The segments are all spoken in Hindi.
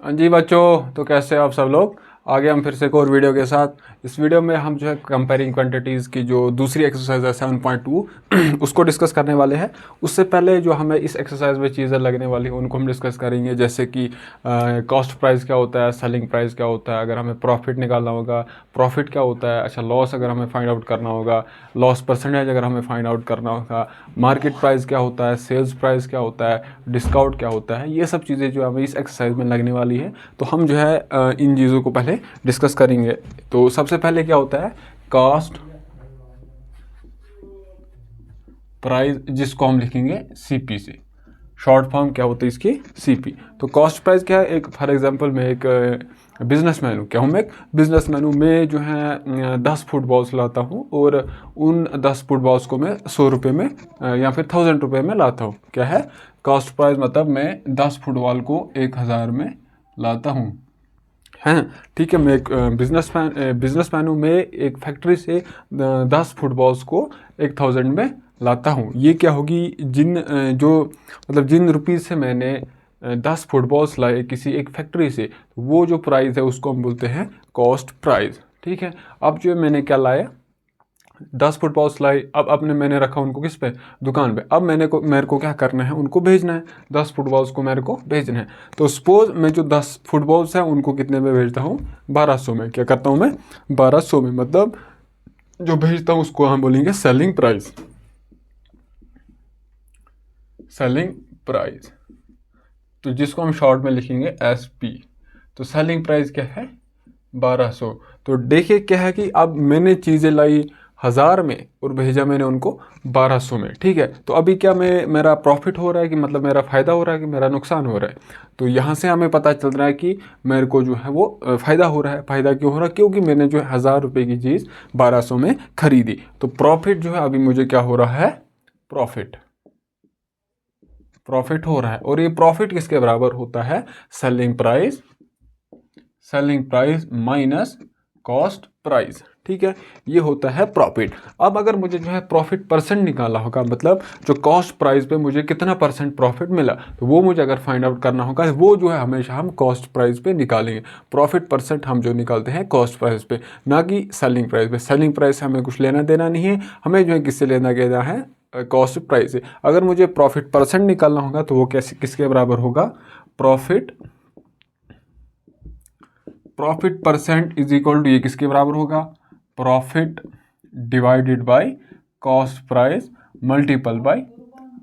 हाँ जी बच्चों, तो कैसे हो आप सब लोग। आगे हम फिर से एक और वीडियो के साथ। इस वीडियो में हम जो है कंपेयरिंग क्वांटिटीज़ की जो दूसरी एक्सरसाइज है 7.2 उसको डिस्कस करने वाले हैं। उससे पहले जो हमें इस एक्सरसाइज में चीज़ें लगने वाली हैं उनको हम डिस्कस करेंगे, जैसे कि कॉस्ट प्राइस क्या होता है, सेलिंग प्राइस क्या होता है, अगर हमें प्रॉफिट निकालना होगा प्रॉफिट क्या होता है, अच्छा लॉस अगर हमें फाइंड आउट करना होगा, लॉस परसेंटेज अगर हमें फाइंड आउट करना होगा, मार्केट प्राइस क्या होता है, सेल्स प्राइस क्या होता है, डिस्काउंट क्या होता है, ये सब चीज़ें जो हमें इस एक्सरसाइज में लगने वाली है। तो हम जो है इन चीज़ों को पहले डिस्कस करेंगे। तो सबसे पहले क्या होता है कॉस्ट प्राइस, जिसको हम लिखेंगे सीपी से। शॉर्ट फॉर्म क्या होती है इसकी, सीपी। तो कॉस्ट प्राइस क्या है, एक फॉर एग्जांपल मैं एक बिजनेसमैन हूँ, क्या हूँ मैं एक बिजनेसमैन हूँ। मैं जो है 10 फुटबॉल्स लाता हूँ और उन 10 फुटबॉल्स को मैं 100 रुपये में या फिर 1000 रुपये में लाता हूँ। क्या है कॉस्ट प्राइस, मतलब मैं 10 फुटबॉल को 1000 में लाता हूँ, है। ठीक है, मैं एक बिजनेसमैन हूँ। मैं एक फैक्ट्री से 10 फुटबॉल्स को 1000 में लाता हूँ। ये क्या होगी, जिन रुपीज़ से मैंने 10 फुटबॉल्स लाए किसी एक फैक्ट्री से, वो जो प्राइस है उसको हम बोलते हैं कॉस्ट प्राइस। ठीक है, अब जो मैंने क्या लाया, 10 फुटबॉल्स लाई। अब मैंने रखा उनको किस पे, दुकान पे। अब मेरे को क्या करना है, उनको भेजना है। 10 फुटबॉल्स को मेरे को भेजना है। तो सपोज मैं जो 10 फुटबॉल्स हैं उनको कितने में भेजता हूँ, 1200 में। क्या करता हूँ मैं, 1200 में, मतलब जो भेजता हूँ उसको हम बोलेंगे सेलिंग प्राइस। सेलिंग प्राइस, तो जिसको हम शॉर्ट में लिखेंगे SP। तो सेलिंग प्राइस क्या है, 1200। तो देखिए क्या है कि अब मैंने चीज़ें लाई 1000 में और भेजा मैंने उनको 1200 में। ठीक है, तो अभी क्या मेरा प्रॉफिट हो रहा है कि मतलब मेरा फ़ायदा हो रहा है कि मेरा नुकसान हो रहा है। तो यहाँ से हमें पता चल रहा है कि मेरे को जो है वो फ़ायदा हो रहा है। फ़ायदा क्यों हो रहा है, क्योंकि मैंने जो है 1000 रुपये की चीज़ 1200 में खरीदी। तो प्रॉफिट जो है अभी मुझे क्या हो रहा है, प्रॉफिट प्रॉफिट हो रहा है। और ये प्रॉफिट किसके बराबर होता है, selling price. Selling price minus cost price. ठीक है, ये होता है प्रॉफिट। अब अगर मुझे जो है प्रॉफिट परसेंट निकालना होगा, मतलब जो कॉस्ट प्राइस पे मुझे कितना परसेंट प्रॉफिट मिला, तो वो मुझे अगर फाइंड आउट करना होगा, वो जो है हमेशा हम कॉस्ट प्राइस पे निकालेंगे। प्रॉफिट परसेंट हम जो निकालते हैं कॉस्ट प्राइस पे, ना कि सेलिंग प्राइस पे। सेलिंग प्राइस से हमें कुछ लेना देना नहीं है, हमें जो है किससे लेना देना है, कॉस्ट प्राइस से। अगर मुझे प्रॉफिट परसेंट निकालना होगा तो वो कैसे, किसके बराबर होगा, profit percent is equal to, ये किसके बराबर होगा, profit divided by cost price multiple by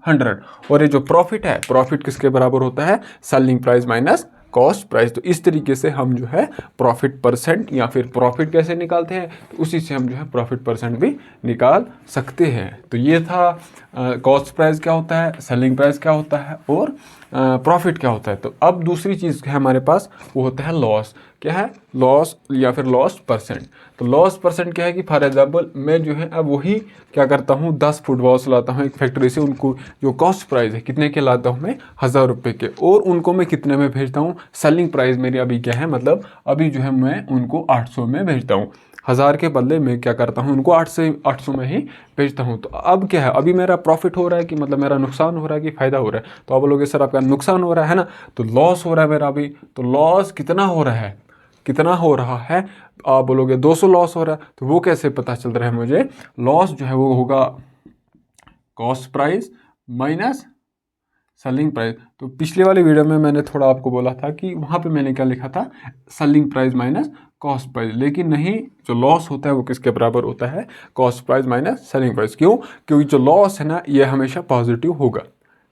100। और ये जो प्रॉफिट है, प्रॉफिट किसके बराबर होता है, selling price minus cost price. तो इस तरीके से हम जो है प्रॉफिट परसेंट या फिर प्रॉफिट कैसे निकालते हैं, तो उसी से हम जो है प्रॉफिट परसेंट भी निकाल सकते हैं। तो ये था कॉस्ट प्राइस क्या होता है, सेलिंग प्राइस क्या होता है, और प्रॉफिट क्या होता है। तो अब दूसरी चीज़ है हमारे पास, वो होता है लॉस। क्या है, लॉस या फिर लॉस परसेंट। तो लॉस परसेंट क्या है कि फॉर एग्जांपल मैं जो है अब वही क्या करता हूँ, 10 फुटबॉल्स लाता हूँ एक फैक्ट्री से, उनको जो कॉस्ट प्राइस है कितने के लाता हूँ मैं, 1000 रुपये के, और उनको मैं कितने में भेजता हूँ, सेलिंग प्राइस मेरी अभी क्या है, मतलब अभी जो है मैं उनको 800 में भेजता हूँ। 1000 के बदले मैं क्या करता हूँ, उनको 800 में ही भेजता हूँ। तो अब क्या है, अभी मेरा प्रॉफिट हो रहा है कि मतलब मेरा नुकसान हो रहा है कि फ़ायदा हो रहा है। तो आप बोलोगे सर आपका नुकसान हो रहा है ना, तो लॉस हो रहा है मेरा अभी। तो लॉस कितना हो रहा है, कितना हो रहा है, आप बोलोगे 200 लॉस हो रहा है। तो वो कैसे पता चल रहा है मुझे, लॉस जो है वो होगा cost price minus selling price. तो पिछले वाले वीडियो में मैंने थोड़ा आपको बोला था कि वहाँ पे मैंने क्या लिखा था, selling price minus cost price, लेकिन नहीं, जो लॉस होता है वो किसके बराबर होता है, cost price minus selling price. क्यों, क्योंकि जो लॉस है ना ये हमेशा पॉजिटिव होगा।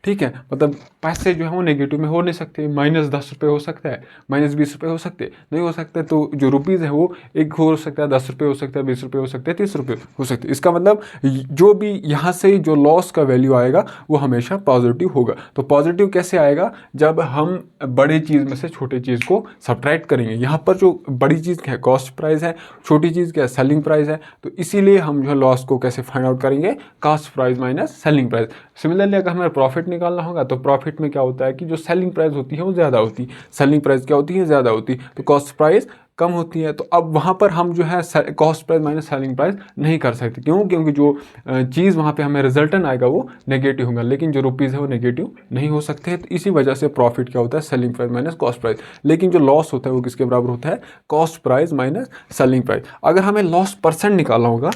ठीक है, मतलब पैसे जो है वो नेगेटिव में हो नहीं सकते, -10 रुपये हो सकता है, -20 रुपये हो सकते हैं, नहीं हो सकते। तो जो रुपीज़ है वो एक हो सकता है, 10 रुपये हो सकता है, 20 रुपये हो सकते हैं, 30 रुपये हो सकते हैं। इसका मतलब जो भी यहाँ से जो लॉस का वैल्यू आएगा वो हमेशा पॉजिटिव होगा। तो पॉजिटिव कैसे आएगा, जब हम बड़ी चीज़ में से छोटी चीज़ को सब्ट्रैक्ट करेंगे। यहाँ पर जो बड़ी चीज़ क्या है, कॉस्ट प्राइस है, छोटी चीज़ क्या है, सेलिंग प्राइस है। तो इसीलिए हम जो है लॉस को कैसे फाइंड आउट करेंगे, cost price minus selling price. Similarly अगर हमें प्रॉफिट निकालना होगा तो प्रॉफिट में क्या होता है कि जो सेलिंग प्राइस होती है वो ज़्यादा होती है, सेलिंग प्राइस क्या होती है, ज़्यादा होती है, तो कॉस्ट प्राइस कम होती है। तो अब वहाँ पर हम जो है cost price minus selling price नहीं कर सकते, क्यों? क्योंकि जो चीज़ वहाँ पे हमें रिजल्टन आएगा वो नेगेटिव होगा, लेकिन जो रुपीज़ है वो नेगेटिव नहीं हो सकते हैं। तो इसी वजह से प्रॉफिट क्या होता है, selling price minus cost price. लेकिन जो लॉस होता है वो किसके बराबर होता है, cost price minus selling price. अगर हमें लॉस परसेंट निकालना होगा,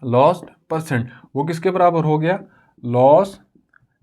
लॉस परसेंट, वो किसके बराबर हो गया, लॉस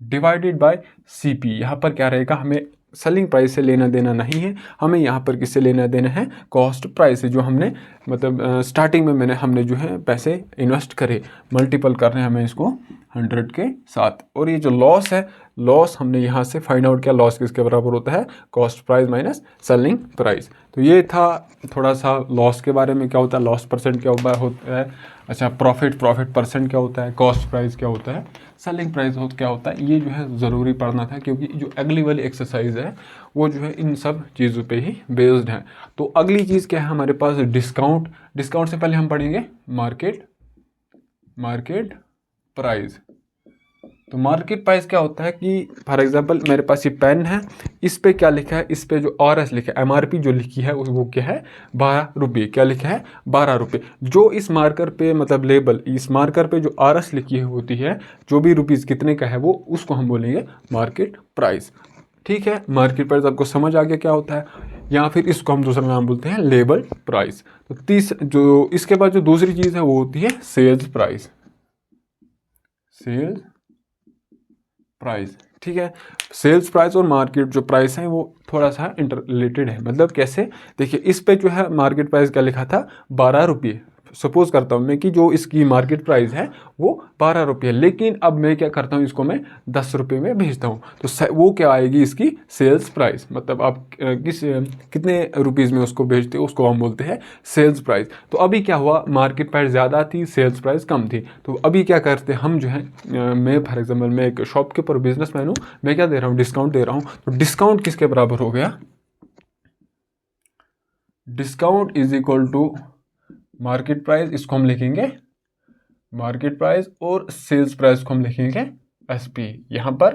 डिवाइडेड बाय सीपी। यहाँ पर क्या रहेगा, हमें सेलिंग प्राइस से लेना देना नहीं है, हमें यहाँ पर किससे लेना देना है, कॉस्ट प्राइस से, जो हमने मतलब स्टार्टिंग में हमने जो है पैसे इन्वेस्ट करे, मल्टीपल कर रहे हैं हमें इसको 100 के साथ। और ये जो लॉस है, लॉस हमने यहाँ से फाइंड आउट किया, लॉस किसके बराबर होता है, cost price minus selling price. तो ये था थोड़ा सा लॉस के बारे में, क्या होता है लॉस परसेंट क्या होता है, अच्छा प्रॉफिट परसेंट क्या होता है, कॉस्ट प्राइस क्या होता है, सेलिंग प्राइस क्या होता है। ये जो है ज़रूरी पढ़ना था, क्योंकि जो अगली वाली एक्सरसाइज है वो जो है इन सब चीज़ों पे ही बेस्ड है। तो अगली चीज़ क्या है हमारे पास, डिस्काउंट। डिस्काउंट से पहले हम पढ़ेंगे मार्केट प्राइस। तो मार्केट प्राइस क्या होता है कि फॉर एग्जांपल मेरे पास ये पेन है, इस पे क्या लिखा है, इस पे जो RS लिखा है, MRP जो लिखी है वो क्या है, 12 रुपये। क्या लिखा है, 12 रुपये। जो इस मार्कर पे मतलब लेबल, इस मार्कर पे जो RS लिखी होती है, जो भी रुपीज़ कितने का है वो, उसको हम बोलेंगे मार्केट प्राइस। ठीक है, मार्केट प्राइस आपको समझ आ गया क्या होता है, या फिर इसको हम दूसरा नाम बोलते हैं लेबल प्राइस। तो जो इसके बाद जो दूसरी चीज़ है वो होती है सेल्स प्राइस, सेल्स प्राइस। ठीक है, सेल्स प्राइस और मार्केट जो प्राइस है वो थोड़ा सा इंटर रिलेटेड है। मतलब कैसे, देखिए इस पे जो है मार्केट प्राइस क्या लिखा था, 12 रुपये। सपोज करता हूँ मैं कि जो इसकी मार्केट प्राइस है वो 12 रुपये, लेकिन अब मैं क्या करता हूँ, इसको मैं 10 रुपये में भेजता हूँ, तो वो क्या आएगी, इसकी सेल्स प्राइस। मतलब आप कितने रुपीज़ में उसको भेजते हो, उसको हम बोलते हैं सेल्स प्राइस। तो अभी क्या हुआ, मार्केट प्राइस ज़्यादा थी, सेल्स प्राइस कम थी। तो अभी क्या करते हैं हम जो है, मैं फॉर एग्जाम्पल मैं एक शॉप के ऊपर बिजनेसमैन हूँ, मैं क्या दे रहा हूँ, डिस्काउंट दे रहा हूँ। तो डिस्काउंट किसके बराबर हो गया, discount is equal to market price, इसको हम लिखेंगे मार्केट प्राइस, और सेल्स प्राइस को हम लिखेंगे SP। यहाँ पर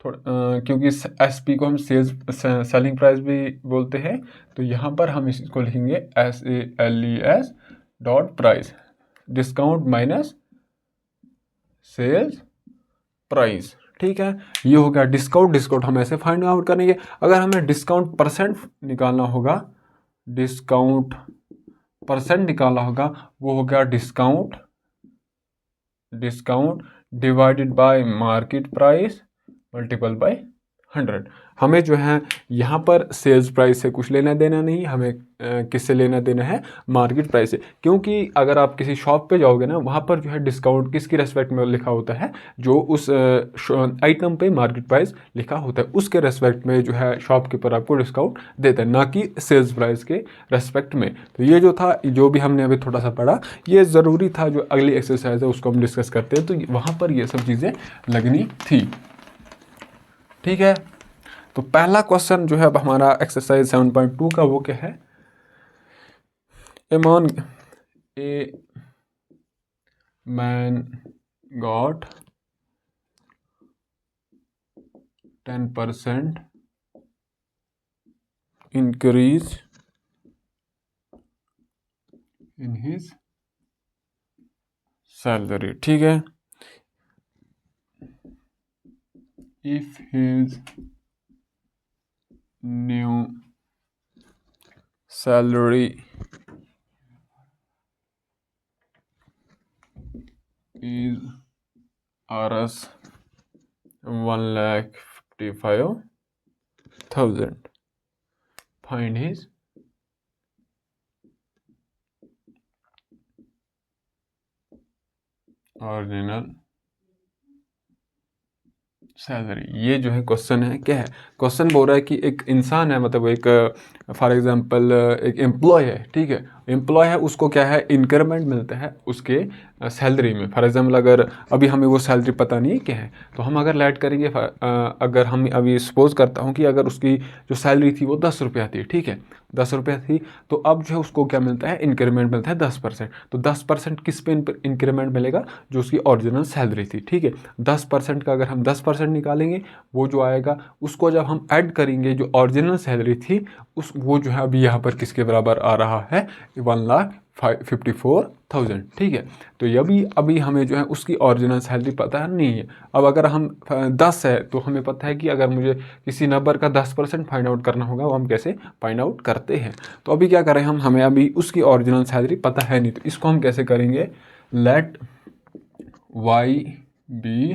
थोड़ा क्योंकि SP को हम सेलिंग प्राइस भी बोलते हैं, तो यहाँ पर हम इसको लिखेंगे SALES dot price, discount minus sales price. ठीक है, ये हो गया डिस्काउंट हम ऐसे फाइंड आउट करेंगे। अगर हमें डिस्काउंट परसेंट निकालना होगा, डिस्काउंट परसेंट निकालना होगा, वो हो गया discount divided by market price multiple by 100। हमें जो है यहाँ पर सेल्स प्राइस से कुछ लेना देना नहीं, हमें किससे लेना देना है, मार्केट प्राइस से। क्योंकि अगर आप किसी शॉप पे जाओगे ना, वहाँ पर जो है डिस्काउंट किसकी रेस्पेक्ट में लिखा होता है, जो उस आइटम पे मार्केट प्राइस लिखा होता है उसके रेस्पेक्ट में जो है शॉपकीपर आपको डिस्काउंट देता है, ना कि सेल्स प्राइस के रेस्पेक्ट में। तो ये जो था, जो भी हमने अभी थोड़ा सा पढ़ा, ये ज़रूरी था। जो अगली एक्सरसाइज है उसको हम डिस्कस करते हैं, तो वहाँ पर ये सब चीज़ें लगनी थी। ठीक है, तो पहला क्वेश्चन जो है अब हमारा एक्सरसाइज 7.2 का, वो क्या है, a man got 10% increase in his salary. ठीक है, if his new salary is Rs 1,55,000, find his original salary. ये जो है क्वेश्चन है, क्या है, क्वेश्चन बोल रहा है कि एक इंसान है, मतलब एक फॉर एग्जांपल एक एम्प्लॉय है, ठीक है, एम्प्लॉय है उसको क्या है, इंक्रीमेंट मिलता है उसके सैलरी में। फॉर एग्जांपल अगर अभी हमें वो सैलरी पता नहीं है क्या है, तो हम अगर लेट करेंगे, अगर हम अभी सपोज करता हूँ कि अगर उसकी जो सैलरी थी वो 10 रुपया थी, ठीक है, 10 रुपया थी, तो अब जो है उसको क्या मिलता है, इंक्रीमेंट मिलता है 10%। तो 10% किस पे इंक्रीमेंट मिलेगा, जो उसकी ओरिजिनल सैलरी थी, ठीक है। 10% का अगर हम 10% निकालेंगे, वो जो आएगा उसको जब हम ऐड करेंगे जो ओरिजिनल सैलरी थी, वो जो है अभी यहाँ पर किसके बराबर आ रहा है, 1,54,000, ठीक है। तो अभी हमें जो है उसकी ओरिजिनल सैलरी पता नहीं है। अब अगर हम 10 है तो हमें पता है कि अगर मुझे किसी नंबर का 10% फाइंड आउट करना होगा, वो हम कैसे फाइंड आउट करते हैं। तो अभी क्या करें हम, हमें अभी उसकी ओरिजिनल सैलरी पता है नहीं, तो इसको हम कैसे करेंगे, let y be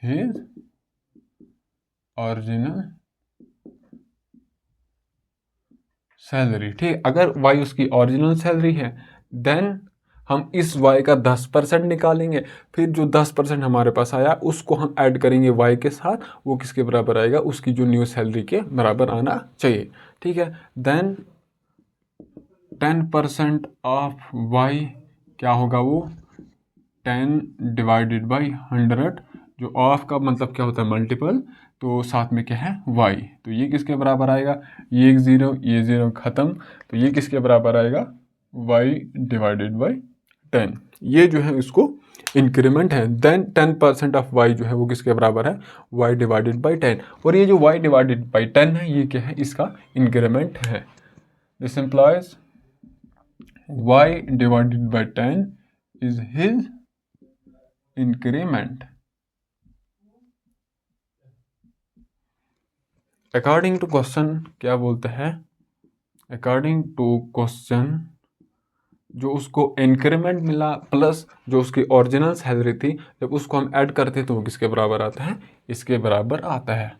his original salary, ठीक। अगर y उसकी ओरिजिनल सैलरी है, देन हम इस y का 10% निकालेंगे, फिर जो 10% हमारे पास आया उसको हम ऐड करेंगे y के साथ, वो किसके बराबर आएगा, उसकी जो न्यू सैलरी के बराबर आना चाहिए, ठीक है। देन 10% ऑफ y क्या होगा, वो 10 डिवाइडेड बाई 100, जो ऑफ का मतलब क्या होता है, मल्टीपल, तो साथ में क्या है y, तो ये किसके बराबर आएगा, ये एक ज़ीरो, ये ज़ीरो ख़त्म, तो ये किसके बराबर आएगा, y डिवाइडेड बाई 10। ये जो है इसको इंक्रीमेंट है। देन 10% ऑफ y जो है वो किसके बराबर है, y डिवाइडेड बाई 10, और ये जो y डिवाइडेड बाई 10 है, ये क्या है, इसका इंक्रीमेंट है। This employees y divided by 10 is his increment. According to question क्या बोलते हैं, अकॉर्डिंग टू क्वेश्चन जो उसको इंक्रीमेंट मिला प्लस जो उसकी ओरिजिनल सैलरी थी, जब उसको हम ऐड करते हैं तो वो किसके बराबर आता है, इसके बराबर आता है।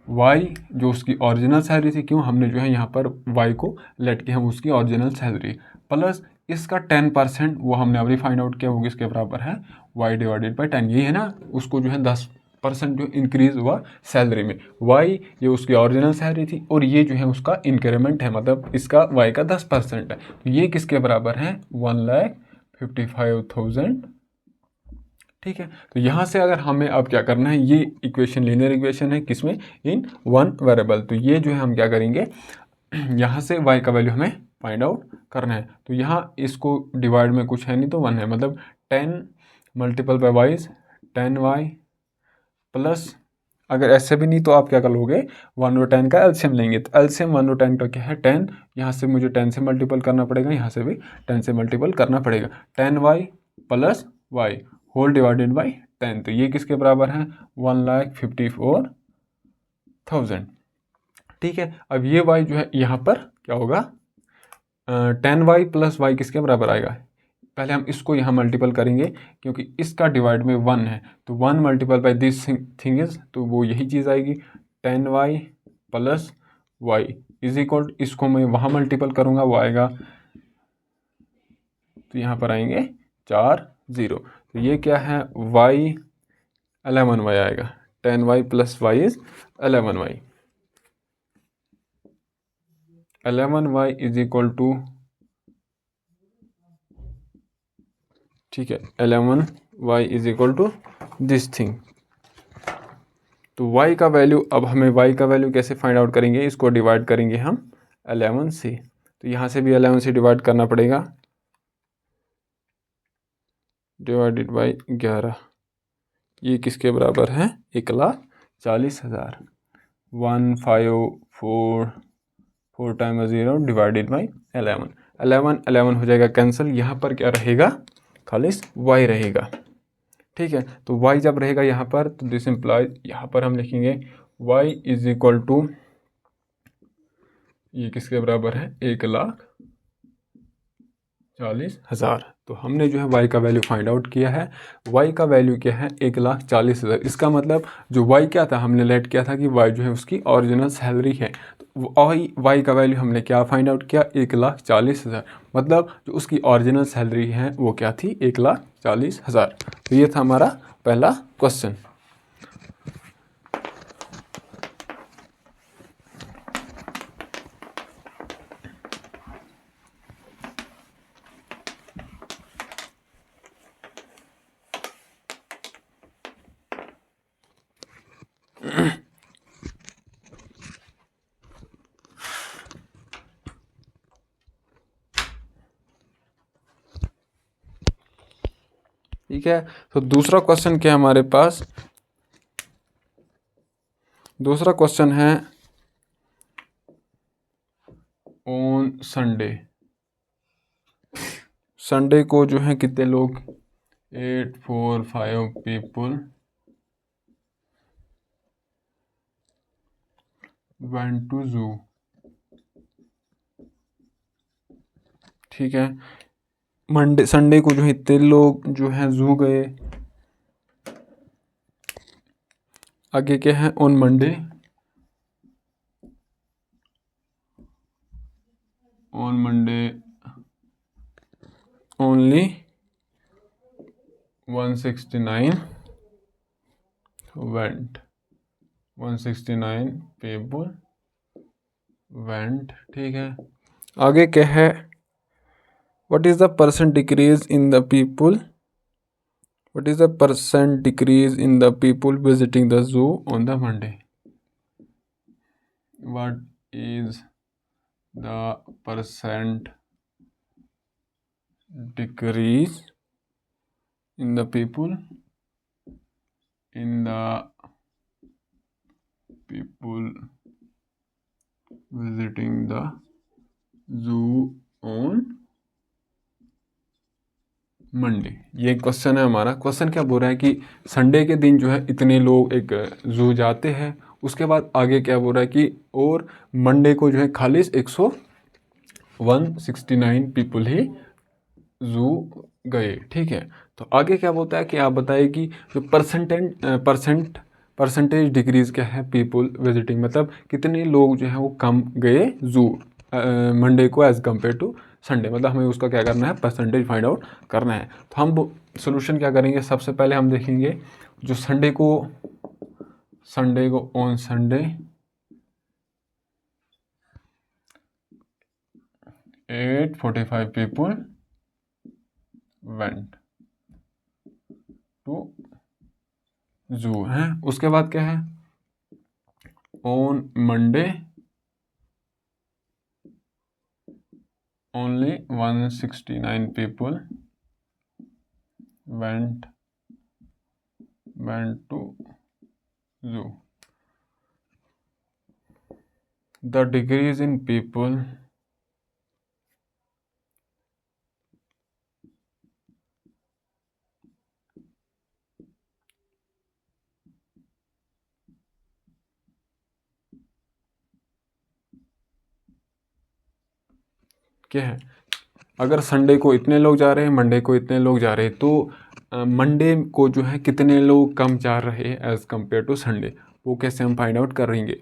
y जो उसकी ओरिजिनल सैलरी थी, क्यों, हमने जो है यहाँ पर y को लेट किया, हम उसकी ओरिजिनल सैलरी प्लस इसका 10%, वो हमने अभी फाइंड आउट किया, वो किसके बराबर है, y डिवाइडेड बाई 10। ये है ना, उसको जो है 10% जो इंक्रीज हुआ सैलरी में, y ये उसकी ओरिजिनल सैलरी थी, और ये जो है उसका इंक्रीमेंट है, मतलब इसका y का 10% है, तो ये किसके बराबर है, 1,55,000, ठीक है। तो यहाँ से अगर हमें अब क्या करना है, ये इक्वेशन लीनियर इक्वेशन है, किसमें, इन वन वेरिएबल, तो ये जो है हम क्या करेंगे, यहाँ से y का वैल्यू हमें फाइंड आउट करना है। तो यहाँ इसको डिवाइड में कुछ है नहीं, तो 1 है, मतलब 10 multiple bye Y 10y plus, अगर ऐसे भी नहीं तो आप क्या कर लोगे, 1 और 10 का एलसीएम लेंगे, तो एलसीएम 1 और 10 का क्या है 10, यहाँ से मुझे 10 से मल्टीपल करना पड़ेगा, यहाँ से भी 10 से मल्टीपल करना पड़ेगा, 10y plus y whole divided by 10, तो ये किसके बराबर है, 1,54,000, ठीक है। अब ये y जो है यहाँ पर क्या होगा, 10y प्लस y किसके बराबर आएगा, पहले हम इसको यहाँ मल्टीपल करेंगे, क्योंकि इसका डिवाइड में 1 है, तो 1 multiple by this thing is, तो वो यही चीज़ आएगी, 10y plus y is equal, इसको मैं वहाँ मल्टीपल करूँगा, वो आएगा, तो यहाँ पर आएंगे 4 0, तो ये क्या है, y 11y आएगा, 10y plus y is 11y, 11y is equal to, ठीक है, 11y is equal to this thing. तो y का वैल्यू, अब हमें y का वैल्यू कैसे फाइंड आउट करेंगे, इसको डिवाइड करेंगे हम 11 से, तो यहाँ से भी 11 से डिवाइड करना पड़ेगा, डिवाइडेड बाई 11, ये किसके बराबर है, 1,40,000, 1,544 टाइम 0 डिवाइडेड बाई 11, 11 हो जाएगा कैंसिल, यहाँ पर क्या रहेगा, खाली y रहेगा, ठीक है। तो y जब रहेगा यहाँ पर, तो दिस इम्प्लाइज, यहाँ पर हम लिखेंगे y इज इक्वल टू, ये किसके बराबर है, 1,40,000, तो हमने जो है y का वैल्यू फाइंड आउट किया है। y का वैल्यू क्या है, 1,40,000, इसका मतलब जो y क्या था, हमने लेट किया था कि y जो है उसकी ओरिजिनल सैलरी है, तो y का वैल्यू हमने क्या फाइंड आउट किया, 1,40,000, मतलब जो उसकी ओरिजिनल सैलरी है वो क्या थी, 1,40,000। तो ये था हमारा पहला क्वेश्चन। ठीक है। तो दूसरा क्वेश्चन क्या है हमारे पास, दूसरा क्वेश्चन है ऑन संडे, संडे को जो है कितने लोग 845 पीपल वेंट टू जू। ठीक है, मंडे संडे को जो है इतने लोग जो है जू गए। आगे क्या है, on Monday, on Monday only 169 went, 169 people went. ठीक है, आगे क्या है, what is the percent decrease in the people, what is the percent decrease in the people visiting the zoo on the Monday, what is the percent decrease in the people visiting the zoo on Monday. ये क्वेश्चन है हमारा। क्वेश्चन क्या बोल रहा है कि संडे के दिन जो है इतने लोग एक जू जाते हैं। उसके बाद आगे क्या बोल रहा है कि और मंडे को जो है खाली 169 पीपल ही जू गए। ठीक है, तो आगे क्या बोलता है कि आप बताइए कि जो परसेंटेज डिक्रीज क्या है पीपल विजिटिंग, मतलब कितने लोग जो है वो कम गए जू मंडे को एज कम्पेयर टू संडे, मतलब हमें उसका क्या करना है, परसेंटेज फाइंड आउट करना है। तो हम सोल्यूशन क्या करेंगे, सबसे पहले हम देखेंगे जो संडे को on Sunday 845 people went to zoo है। उसके बाद क्या है, on Monday only 169 people went to zoo, the decrease in people क्या है, अगर संडे को इतने लोग जा रहे हैं, मंडे को इतने लोग जा रहे हैं, तो मंडे को जो है कितने लोग कम जा रहे हैं एज़ कम्पेयर टू संडे, वो कैसे हम फाइंड आउट करेंगे।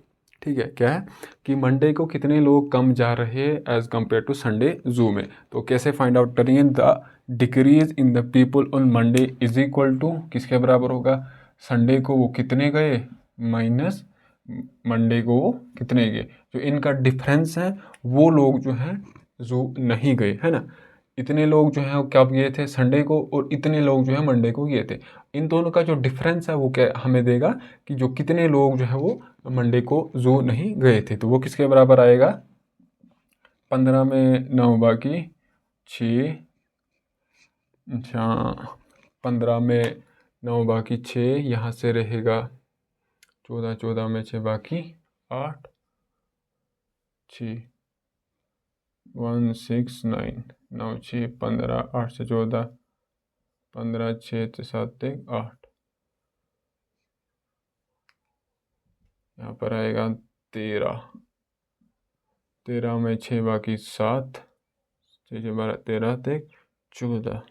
ठीक है, क्या है कि मंडे को कितने लोग कम जा रहे हैं एज़ कम्पेयर टू संडे जू में, तो कैसे फाइंड आउट करेंगे, the decrease in the people on Monday is equal to किसके बराबर होगा, संडे को वो कितने गए माइनस मंडे को वो कितने गए, जो इनका डिफरेंस है वो लोग जो हैं जू नहीं गए, है ना। इतने लोग जो हैं वो कब गए थे, संडे को, और इतने लोग जो है मंडे को गए थे। इन दोनों का जो डिफरेंस है वो क्या हमें देगा कि जो कितने लोग जो है वो मंडे को जू नहीं गए थे, तो वो किसके बराबर आएगा, 15 में 9 बाकी 6, अच्छा 15 में 9 बाकी 6, यहाँ से रहेगा 14, 14 में 6 बाकी 8, 6 169, 9 6 15, 8 से 14, 15 6 से 7 8, यहाँ पर आएगा 13, 13 में 6 बाकी 7, 6 से 12 13 तक 14,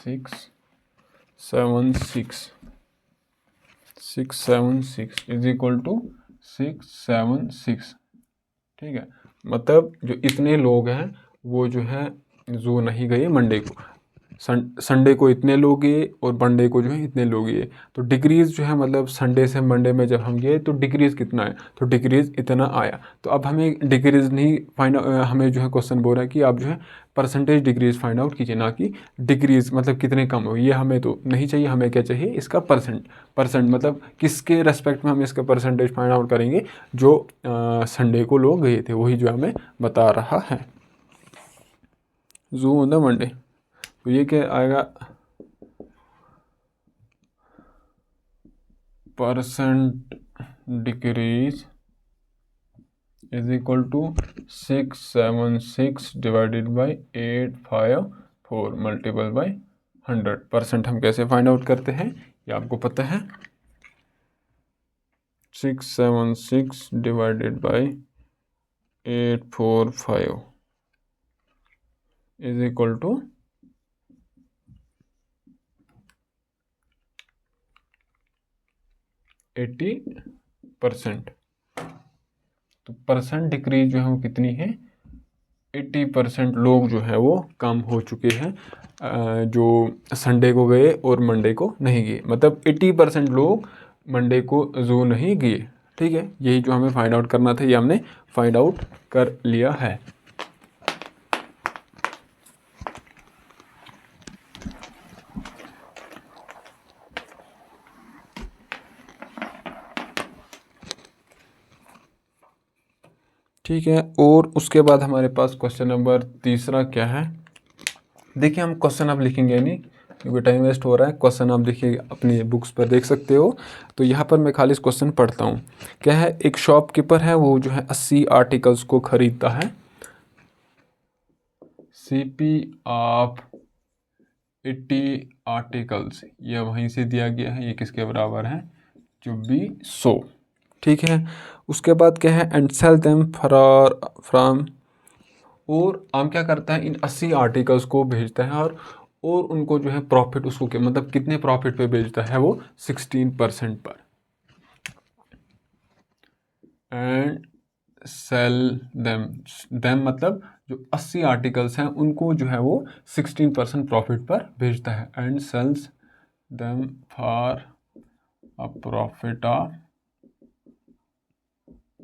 676 इज इक्वल टू 676। ठीक है, मतलब जो इतने लोग हैं वो जो है जू नहीं गए मंडे को, संडे को इतने लोग गए और मंडे को जो है इतने लोग गए। तो डिक्रीज जो है मतलब संडे से मंडे में जब हम गए तो डिक्रीज कितना है, तो डिक्रीज इतना आया। तो अब हमें डिक्रीज नहीं हमें जो है क्वेश्चन बोल रहा है कि आप जो है परसेंटेज डिक्रीज फाइंड आउट कीजिए, ना कि डिक्रीज मतलब कितने कम हो, ये हमें तो नहीं चाहिए। हमें क्या चाहिए, इसका परसेंट मतलब किसके रेस्पेक्ट में हम इसका परसेंटेज फाइंड आउट करेंगे, जो संडे को लोग गए थे वही जो हमें बता रहा है। zoo on the Monday। तो ये क्या आएगा, percent decrease is equal to 676 divided by 854 multiple by 100%। हम कैसे फाइंड आउट करते हैं ये आपको पता है। 676 divided by 845 is equal to 80%। तो परसेंट डिक्रीज जो है वो कितनी है, 80% लोग जो है वो कम हो चुके हैं, जो संडे को गए और मंडे को नहीं गए। मतलब 80% लोग मंडे को जू नहीं गए। ठीक है, यही जो हमें फाइंड आउट करना था ये हमने फाइंड आउट कर लिया है। ठीक है, और उसके बाद हमारे पास क्वेश्चन नंबर तीसरा क्या है। देखिए हम क्वेश्चन अब लिखेंगे नहीं क्योंकि टाइम वेस्ट हो रहा है। क्वेश्चन आप देखिए अपनी बुक्स पर देख सकते हो। तो यहाँ पर मैं खाली इस क्वेश्चन पढ़ता हूँ। क्या है, एक शॉपकीपर है वो जो है 80 आर्टिकल्स को खरीदता है। सीपी ऑफ 80 आर्टिकल्स, ये वहीं से दिया गया है, ये किसके बराबर है, 2400। ठीक है, उसके बाद क्या है, एंड सेल देम फ्रॉम, और हम क्या करता है इन 80 आर्टिकल्स को भेजता है और उनको जो है प्रॉफिट उसको मतलब कितने प्रॉफिट पे बेचता है वो 16% पर। एंड सेल देम मतलब जो 80 आर्टिकल्स हैं उनको जो है वो 16% प्रॉफिट पर भेजता है। And sells them for a profit of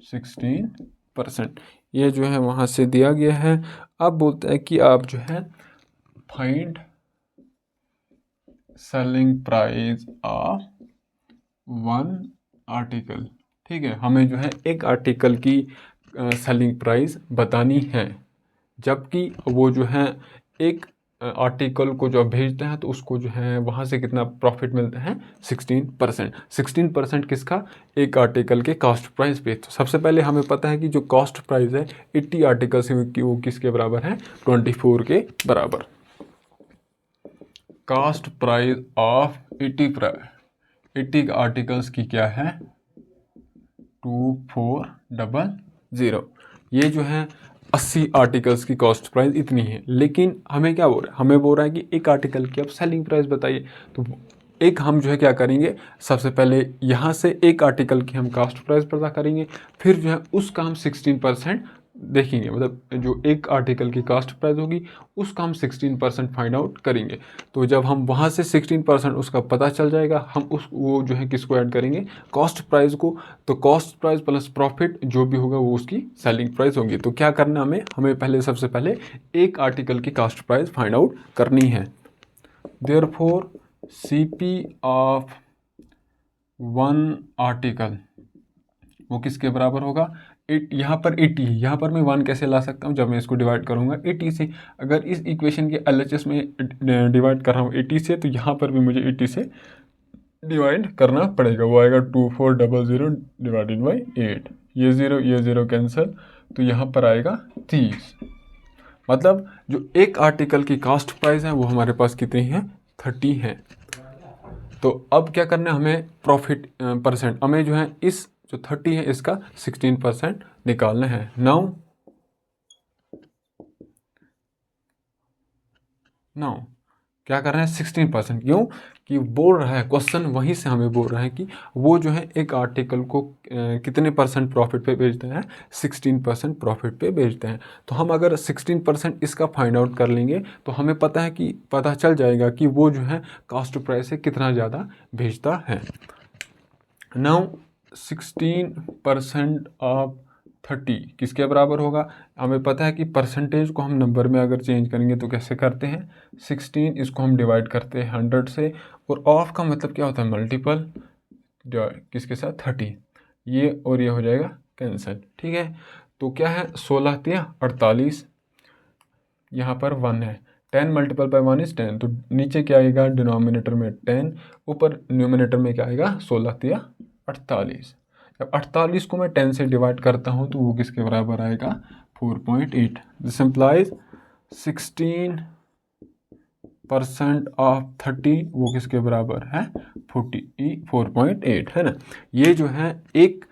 16%। ये जो है वहाँ से दिया गया है। अब बोलता है कि आप जो है find selling price of 1 article. ठीक है, हमें जो है एक आर्टिकल की सेलिंग प्राइस बतानी है, जबकि वो जो है एक आर्टिकल को जो भेजते हैं तो उसको जो है वहाँ से कितना प्रॉफिट मिलता है, 16%। 16% किसका, एक आर्टिकल के कॉस्ट प्राइस पे। तो सबसे पहले हमें पता है कि जो कॉस्ट प्राइस है 80 आर्टिकल से वो किसके बराबर है, 24 के बराबर। कॉस्ट प्राइस ऑफ 80 आर्टिकल्स की क्या है, 2400। ये जो है 80 आर्टिकल्स की कॉस्ट प्राइस इतनी है। लेकिन हमें क्या बोल रहा है, हमें बोल रहा है कि एक आर्टिकल की आप सेलिंग प्राइस बताइए। तो एक हम जो है क्या करेंगे, सबसे पहले यहाँ से एक आर्टिकल की हम कॉस्ट प्राइस पता करेंगे, फिर जो है उसका हम 16% देखेंगे। मतलब जो एक आर्टिकल की कॉस्ट प्राइस होगी उसका हम 16% फाइंड आउट करेंगे। तो जब हम वहाँ से 16% उसका पता चल जाएगा, हम उस वो जो है किसको ऐड करेंगे, कॉस्ट प्राइस को। तो कॉस्ट प्राइस प्लस प्रॉफिट जो भी होगा वो उसकी सेलिंग प्राइस होगी। तो क्या करना हमें पहले सबसे पहले एक आर्टिकल की कॉस्ट प्राइस फाइंड आउट करनी है। देयरफॉर सीपी ऑफ 1 आर्टिकल वो किसके बराबर होगा, यहाँ पर 80 है, यहाँ पर मैं 1 कैसे ला सकता हूँ, जब मैं इसको डिवाइड करूँगा 80 से। अगर इस इक्वेशन के LHS में डिवाइड कर रहा हूँ 80 से, तो यहाँ पर भी मुझे 80 से डिवाइड करना पड़ेगा। वो आएगा 2400 डिवाइडेड बाई 8। ये ज़ीरो कैंसिल, तो यहाँ पर आएगा 30। मतलब जो एक आर्टिकल की कॉस्ट प्राइस है वो हमारे पास कितनी है, 30 है। तो अब क्या करना है, हमें प्रॉफिट परसेंट, हमें जो है इस जो 30 है इसका 16% निकालना है। नाउ क्या कर रहे हैं, 16%। क्यों कि बोल रहा है क्वेश्चन, वहीं से हमें बोल रहा है कि वो जो है एक आर्टिकल को कितने परसेंट प्रॉफिट पे बेचते हैं, 16% प्रॉफिट पे बेचते हैं। तो हम अगर 16% इसका फाइंड आउट कर लेंगे तो हमें पता चल जाएगा कि वो जो है कॉस्ट प्राइस से कितना ज़्यादा बेचता है। नाउ 16% ऑफ 30 किसके बराबर होगा, हमें पता है कि परसेंटेज को हम नंबर में अगर चेंज करेंगे तो कैसे करते हैं, 16 इसको हम डिवाइड करते हैं 100 से, और ऑफ का मतलब क्या होता है, मल्टीपल किसके साथ, 30। ये और ये हो जाएगा कैंसिल। ठीक है, तो क्या है, 16 तिया 48, यहाँ पर 1 है, 10 मल्टीपल बाय 1 इज 10, तो नीचे क्या आएगा डिनोमिनेटर में 10, ऊपर न्यूमिनेटर में क्या आएगा 16 तिया 48। जब 48 को मैं 10 से डिवाइड करता हूँ तो वो किसके बराबर आएगा 4.8। दिस इम्प्लाइज 16% ऑफ 30 वो किसके बराबर है 4.8 है ना। ये जो है एक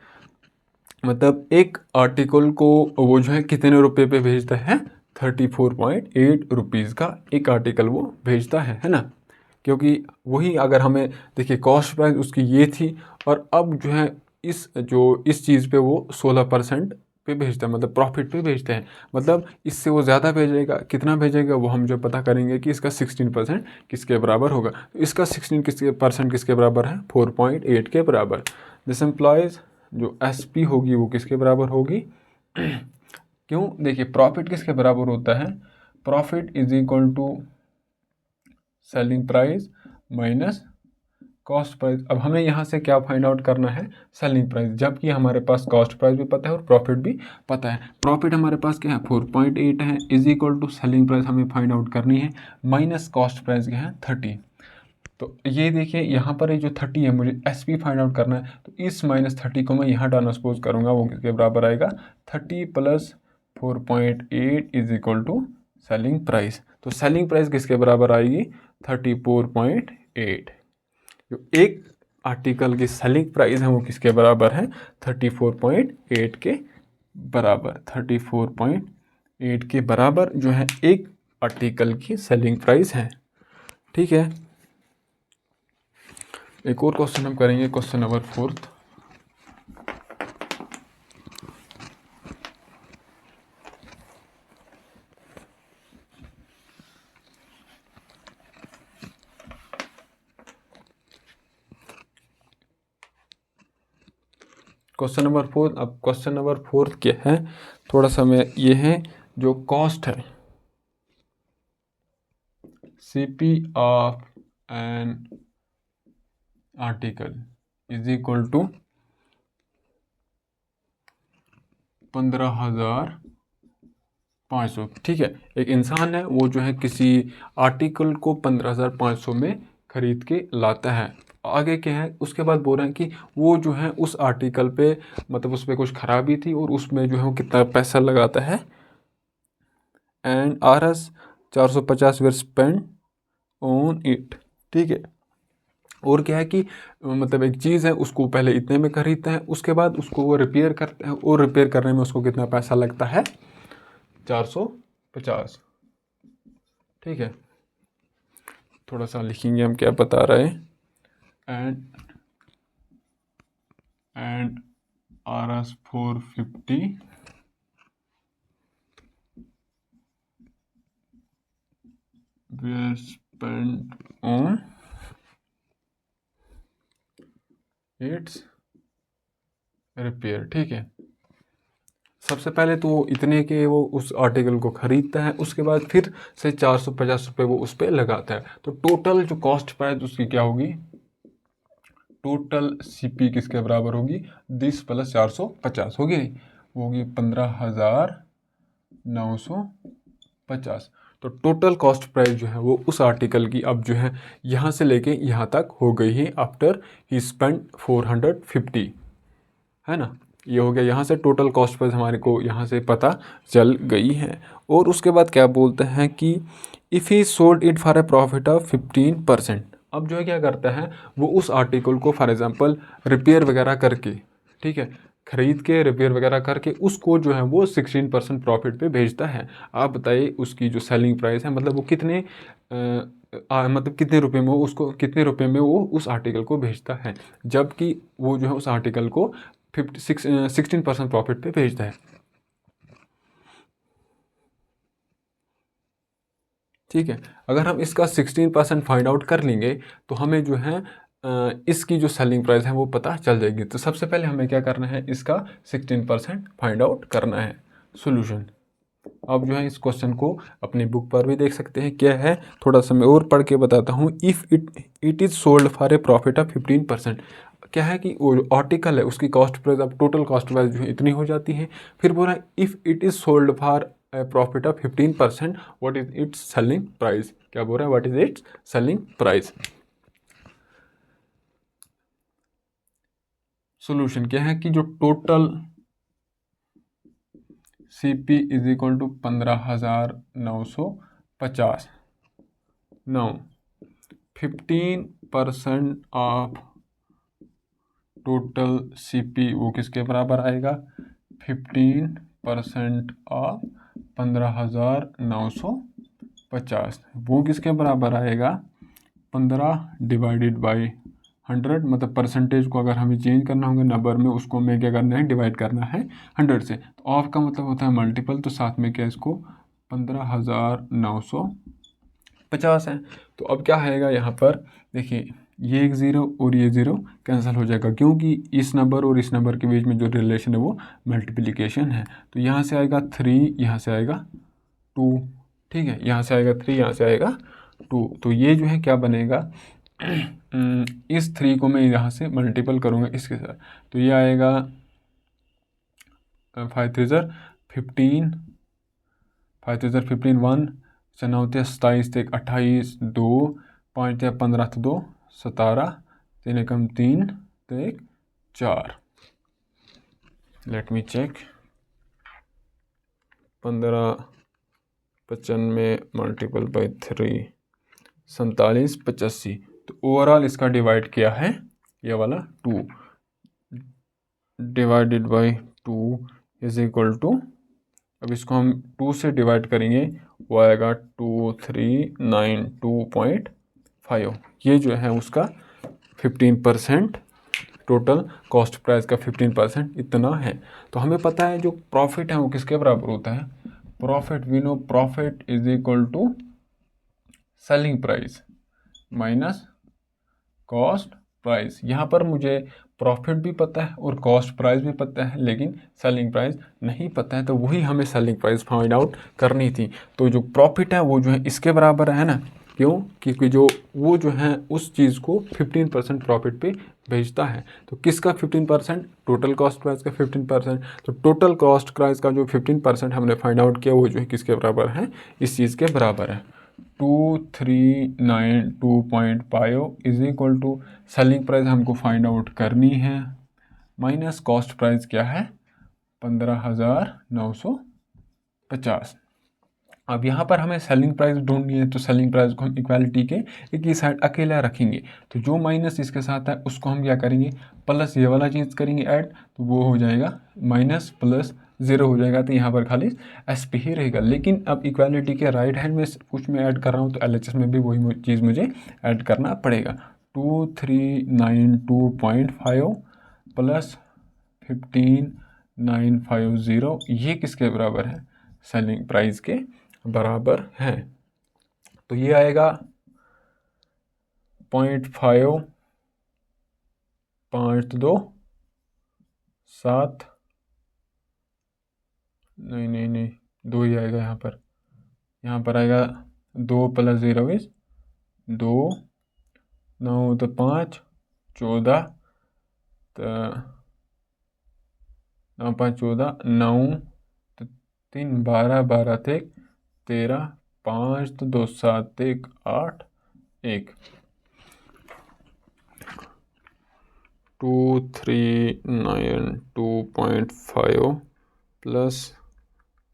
मतलब एक आर्टिकल को वो जो है कितने रुपए पे भेजता है 34.8 रुपीज़ का एक आर्टिकल वो भेजता है ना। क्योंकि वही अगर हमें देखिए कॉस्ट प्राइस उसकी ये थी और अब जो है इस चीज़ पे वो 16% पे भेजता है, मतलब प्रॉफिट पे भेजते हैं, मतलब इससे वो ज़्यादा भेजेगा, कितना भेजेगा वो हम जो पता करेंगे कि इसका 16% किसके बराबर होगा। तो इसका 16% किसके बराबर है 4.8 के बराबर। दिस एम्प्लॉयज़ जो SP होगी वो किसके बराबर होगी क्यों देखिए प्रॉफिट किसके बराबर होता है, profit is equal to selling price minus cost price. अब हमें यहाँ से क्या फाइंड आउट करना है सेलिंग प्राइस, जबकि हमारे पास कॉस्ट प्राइस भी पता है और प्रॉफिट भी पता है। प्रॉफिट हमारे पास क्या है 4.8 है is equal to selling price हमें फाइंड आउट करनी है माइनस कॉस्ट प्राइस क्या है 30। तो ये देखिए यहाँ पर ये जो 30 है मुझे SP फाइंड आउट करना है, तो इस -30 को मैं यहाँ ट्रांसपोज करूँगा वो किसके बराबर आएगा 30 + 4.8 is equal to selling price. तो सेलिंग प्राइस किसके बराबर आएगी 34.8। जो एक आर्टिकल की सेलिंग प्राइस है वो किसके बराबर है 34.8 के बराबर। 34.8 के बराबर जो है एक आर्टिकल की सेलिंग प्राइस है। ठीक है, एक और क्वेश्चन हम करेंगे, क्वेश्चन नंबर 4। Question number 4। अब क्वेश्चन नंबर 4 क्या है, थोड़ा सा मैं ये है जो कॉस्ट है CP of an article is equal to 15,500। ठीक है, एक इंसान है वो जो है किसी आर्टिकल को 15,500 में खरीद के लाता है। आगे क्या है उसके बाद बोल रहे हैं कि वो जो है उस आर्टिकल पे मतलब उस पर कुछ खराबी थी और उसमें जो है वो कितना पैसा लगाता है and RS 450 were spend on it. ठीक है, और क्या है कि मतलब एक चीज़ है उसको पहले इतने में खरीदते हैं, उसके बाद उसको वो रिपेयर करते हैं और रिपेयर करने में उसको कितना पैसा लगता है 450। ठीक है, थोड़ा सा लिखेंगे हम क्या बता रहे हैं and RS 450 were spent on its repair. ठीक है, सबसे पहले तो इतने के वो उस आर्टिकल को खरीदता है, उसके बाद फिर से 450 रुपये वो उस पर लगाता है। तो टोटल जो कॉस्ट प्राइस उसकी क्या होगी, टोटल CP किसके बराबर होगी 10 + 450 होगी, वो होगी 15,950। तो टोटल कॉस्ट प्राइस जो है वो उस आर्टिकल की अब जो है यहाँ से लेके यहाँ तक हो गई है आफ्टर ही स्पेंड 450 है ना। ये हो गया, यहाँ से टोटल कॉस्ट प्राइस हमारे को यहाँ से पता चल गई है। और उसके बाद क्या बोलते हैं कि if he sold it for a profit of 15%। अब जो है क्या करता है वो उस आर्टिकल को फॉर एग्जांपल रिपेयर वगैरह करके, ठीक है, खरीद के रिपेयर वगैरह करके उसको जो है वो 16% प्रॉफिट पे भेजता है। आप बताइए उसकी जो सेलिंग प्राइस है मतलब वो कितने मतलब कितने रुपए में वो उसको कितने रुपए में वो उस आर्टिकल को भेजता है, जबकि वो जो है उस आर्टिकल को 16% प्रॉफिट पे भेजता है। ठीक है, अगर हम इसका 16% फाइंड आउट कर लेंगे तो हमें जो है इसकी जो सेलिंग प्राइस है वो पता चल जाएगी। तो सबसे पहले हमें क्या करना है, इसका 16% फाइंड आउट करना है। सॉल्यूशन आप जो है इस क्वेश्चन को अपनी बुक पर भी देख सकते हैं, क्या है थोड़ा सा मैं और पढ़ के बताता हूँ। If it is sold for a profit of 15%। क्या है कि वो जो आर्टिकल है उसकी कॉस्ट प्राइस अब टोटल कॉस्ट प्राइस जो है इतनी हो जाती है। फिर बोल रहा है if it is sold for profit of 15%, what is its selling price. क्या बोल रहा है, what is its selling price. Solution क्या है कि जो total CP is equal to 15,950, now 15% of total CP वो किसके बराबर आएगा, 15% ऑफ 15,950 वो किसके बराबर आएगा, 15 डिवाइडेड बाई 100, मतलब परसेंटेज को अगर हमें चेंज करना होगा नंबर में, उसको हमें क्या करना है, डिवाइड करना है 100 से। तो ऑफ का मतलब होता है मल्टीपल, तो साथ में क्या इसको 15,950 है। तो अब क्या आएगा यहाँ पर, देखिए ये एक ज़ीरो और ये ज़ीरो कैंसिल हो जाएगा, क्योंकि इस नंबर और इस नंबर के बीच में जो रिलेशन है वो मल्टीप्लिकेशन है। तो यहाँ से आएगा 3, यहाँ से आएगा 2, ठीक है, यहाँ से आएगा 3, यहाँ से आएगा 2। तो ये जो है क्या बनेगा, इस 3 को मैं यहाँ से मल्टीपल करूँगा इसके साथ, तो ये आएगा 5 3 15, 5 3 15, 1 9 27, 28, 2 5 15 तो 2 17, 3 कम 3 तो 1 4। Let me check, 1595 multiple by 3 47 85। तो ओवरऑल इसका डिवाइड किया है ये वाला 2 divided by 2 is equal to, अब इसको हम 2 से डिवाइड करेंगे, वो आएगा 2392.5। ये जो है उसका 15%, टोटल कॉस्ट प्राइस का 15% इतना है। तो हमें पता है जो प्रॉफिट है वो किसके बराबर होता है, profit, we know profit is equal to selling price minus cost price. यहाँ पर मुझे प्रॉफिट भी पता है और कॉस्ट प्राइस भी पता है, लेकिन सेलिंग प्राइस नहीं पता है, तो वही हमें सेलिंग प्राइस फाइंड आउट करनी थी। तो जो प्रॉफिट है वो जो है इसके बराबर है ना, क्यों, क्योंकि जो वो जो है उस चीज़ को 15% प्रॉफिट पे बेचता है। तो किसका 15%, टोटल कॉस्ट प्राइस का 15%। तो टोटल कॉस्ट प्राइस का जो 15% हमने फाइंड आउट किया वो जो है किसके बराबर है, इस चीज़ के बराबर है, 2392.5 is equal to selling price हमको फाइंड आउट करनी है माइनस कॉस्ट प्राइस क्या है 15,950। अब यहाँ पर हमें सेलिंग प्राइस ढूंढनी है, तो सेलिंग प्राइस को हम इक्वालिटी के एक ही साइड अकेला रखेंगे, तो जो माइनस इसके साथ है उसको हम क्या करेंगे, प्लस ये वाला चीज़ करेंगे ऐड, तो वो हो जाएगा माइनस प्लस 0 हो जाएगा, तो यहाँ पर खाली SP ही रहेगा। लेकिन अब इक्वालिटी के राइट हैंड में कुछ मैं ऐड कर रहा हूँ, तो LHS में भी वही चीज़ मुझे ऐड करना पड़ेगा, 2392.5 प्लस 15950, ये किसके बराबर है, सेलिंग प्राइस के बराबर है। तो ये आएगा 0.5 5 2 7, नहीं 2 ही आएगा यहाँ पर आएगा 2 + 0 इज 2, 9 तो 5 14, तो 9 5 14, 9 तो 3 12 12 तो 1 13, 5 तो 2 7 1 8 1, 2392.5 प्लस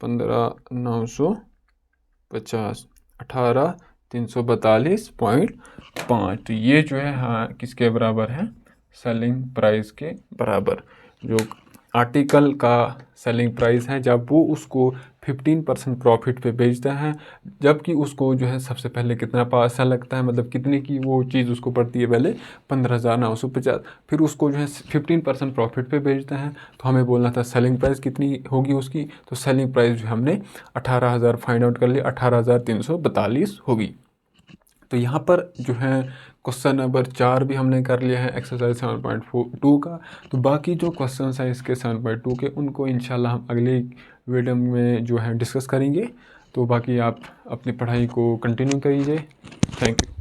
15,950 18,342.5। तो ये जो है हाँ किसके बराबर है, सेलिंग प्राइस के बराबर। जो आर्टिकल का सेलिंग प्राइस है जब वो उसको 15% प्रॉफिट पे बेचता है, जबकि उसको जो है सबसे पहले कितना पैसा लगता है, मतलब कितने की वो चीज़ उसको पड़ती है, पहले 15,950, फिर उसको जो है 15% प्रॉफिट पे बेचता है। तो हमें बोलना था सेलिंग प्राइस कितनी होगी उसकी, तो सेलिंग प्राइस जो हमने 18,000 फाइंड आउट कर लिया, 18,342 होगी। तो यहाँ पर जो है क्वेश्चन नंबर 4 भी हमने कर लिया है एक्सरसाइज 7.2 का। तो बाकी जो क्वेश्चन है इसके 7.2 के, उनको इंशाल्लाह हम अगले वीडियो में जो है डिस्कस करेंगे। तो बाकी आप अपनी पढ़ाई को कंटिन्यू करिए। Thank you.